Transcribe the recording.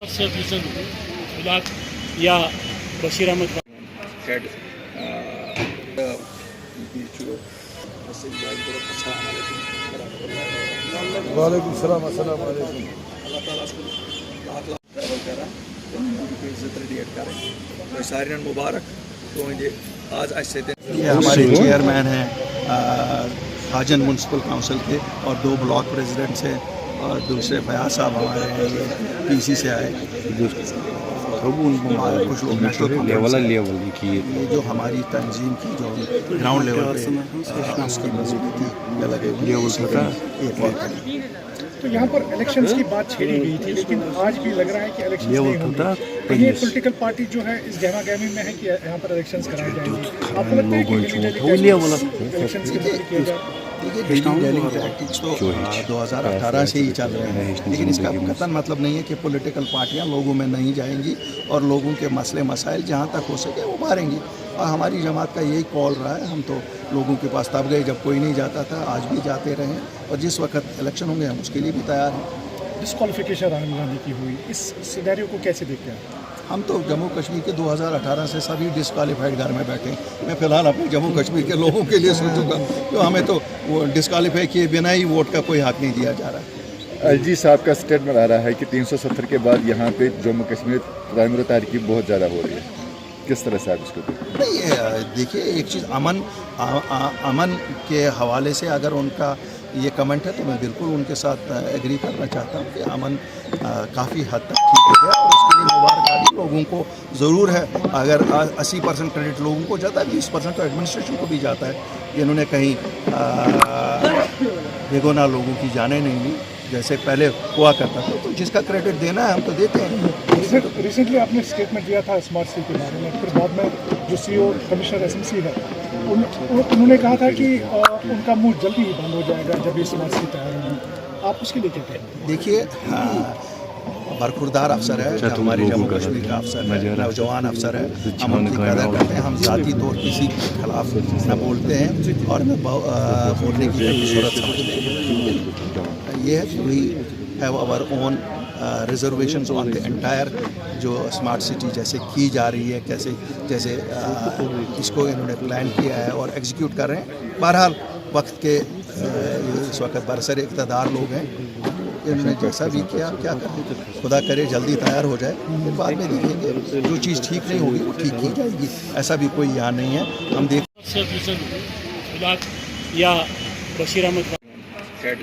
یا بشیر احمد ہیڈ وعلیکم السلام السلام علیکم. اللہ تعالیٰ اس کو لاکھ لاکھ ٹریول کرا عزت ریڈیٹ کریں تو سارے مبارک تو آج یہ ہمارے چیئرمین ہیں خاجن میونسپل کونسل کے اور 2 بلاک پریزیڈنٹس ہیں اور دوسرے فیاض صاحب ہمارے ہیں یہ پی سی سے آئے کچھ لوگ نیشنل یہ جو ہماری تنظیم کی جو گراؤنڈ لیول پہ اس کی میٹنگ تھی لگے تو یہاں پر الیکشنز کی بات چھیڑی گئی تھی لیکن آج بھی لگ رہا ہے کہ الیکشنز نہیں ہوں گے. یہ پولیٹیکل پارٹی جو ہے اس گہما گہمی میں ہے کہ یہاں پر الیکشنز کرائے جائیں گے. آپ کو لگتا ہے کہ الیکشنز کے بدلے کیا جائے؟ دیکھیے ڈیلی ڈیلی ٹیکٹکس تو 2018 سے ہی چل رہے ہیں لیکن اس کا قطعاً مطلب نہیں ہے کہ پولیٹیکل پارٹیاں لوگوں میں نہیں جائیں گی اور لوگوں کے مسئلے مسائل جہاں تک ہو سکے وہ ابھاریں گی. اور ہماری جماعت کا یہی کال رہا ہے. ہم تو لوگوں کے پاس تب گئے جب کوئی نہیں جاتا تھا, آج بھی جاتے رہیں اور جس وقت الیکشن ہوں گے ہم اس کے لیے بھی تیار ہیں. ڈسکوالیفیکیشن راہل گاندھی کی ہوئی, اس سینیریو کو کیسے دیکھتے ہیں؟ ہم تو جموں کشمیر کے 2018 سے سبھی ڈسکوالیفائڈ گھر میں بیٹھے ہیں. میں فی الحال اپنے جموں کشمیر کے لوگوں کے لیے سوچوں گا کہ ہمیں تو وہ ڈسکوالیفائی کیے بنا ہی ووٹ کا کوئی حق نہیں دیا جا رہا. ایل جی صاحب کا اسٹیٹمنٹ آ رہا ہے کہ 370 کے بعد یہاں پہ جموں کشمیر تعمیر و ترقی بہت زیادہ ہو رہی ہے. کس طرح سے آپ اس کو نہیں, دیکھیے ایک چیز امن کے حوالے سے اگر ان کا یہ کمنٹ ہے تو میں بالکل ان کے ساتھ ایگری کرنا چاہتا ہوں کہ امن کافی حد تک ٹھیک ہو گیا اور اس کے لیے مبارکبادی لوگوں کو ضرور ہے. اگر 80% کریڈٹ لوگوں کو جاتا ہے, 20% تو ایڈمنسٹریشن کو بھی جاتا ہے کہ انہوں نے کہیں بےگناہ لوگوں کی جانیں نہیں لی جیسے پہلے ہوا کرتا تھا. تو جس کا کریڈٹ دینا ہے ہم تو دیتے ہیں. ریسنٹلی آپ نے اسٹیٹمنٹ دیا تھا اسمارٹ سٹی کے بارے میں, پھر بعد میں جو سی او کمشنر ایس ایم سی ہے انہوں نے کہا تھا کہ ان کا منہ جلدی ہی بند ہو جائے گا جب یہ اسمارٹ سٹی تیار ہوگی. آپ اس کے لیے کیا کہیں گے؟ دیکھیے برخوردار افسر ہے, ہمارے جموں کشمیر کا افسر ہے, نوجوان افسر ہے, ہم ان کی قدر کرتے ہیں. ہم ذاتی طور کسی کے خلاف نہ بولتے ہیں اور نہ بولنے کی ضرورت سمجھتے ہیں. یہ ہے کہ we have our own reservations on the entire جو اسمارٹ سٹی جیسے کی جا رہی ہے, جیسے اس کو انہوں نے پلان کیا ہے اور ایگزیکیوٹ کر رہے ہیں. بہرحال وقت کے اس وقت برسر اقتدار لوگ ہیں, انہوں نے جیسا بھی کیا کریں, خدا کرے جلدی تیار ہو جائے. پھر بعد میں دیکھیں گے جو چیز ٹھیک نہیں ہوگی وہ ٹھیک کی جائے گی. ایسا بھی کوئی یہاں نہیں ہے. ہم یا بشیر احمد ہیڈ